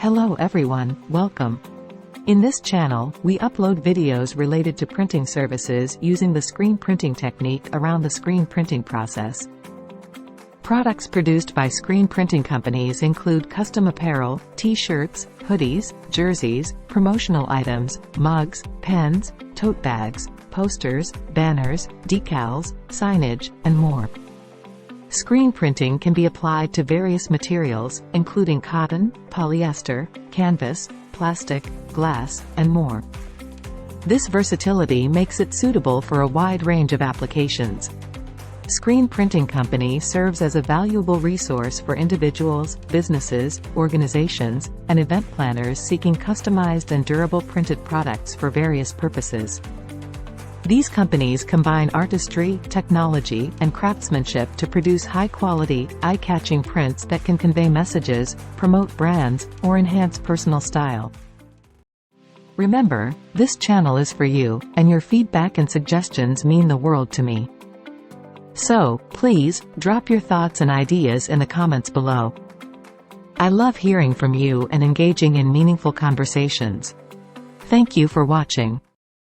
Hello everyone, welcome. In this channel, we upload videos related to printing services using the screen printing technique around the screen printing process. Products produced by screen printing companies include custom apparel, t-shirts, hoodies, jerseys, promotional items, mugs, pens, tote bags, posters, banners, decals, signage, and more. Screen printing can be applied to various materials, including cotton, polyester, canvas, plastic, glass, and more. This versatility makes it suitable for a wide range of applications. Screen Printing Company serves as a valuable resource for individuals, businesses, organizations, and event planners seeking customized and durable printed products for various purposes. These companies combine artistry, technology, and craftsmanship to produce high-quality, eye-catching prints that can convey messages, promote brands, or enhance personal style. Remember, this channel is for you, and your feedback and suggestions mean the world to me. So, please, drop your thoughts and ideas in the comments below. I love hearing from you and engaging in meaningful conversations. Thank you for watching.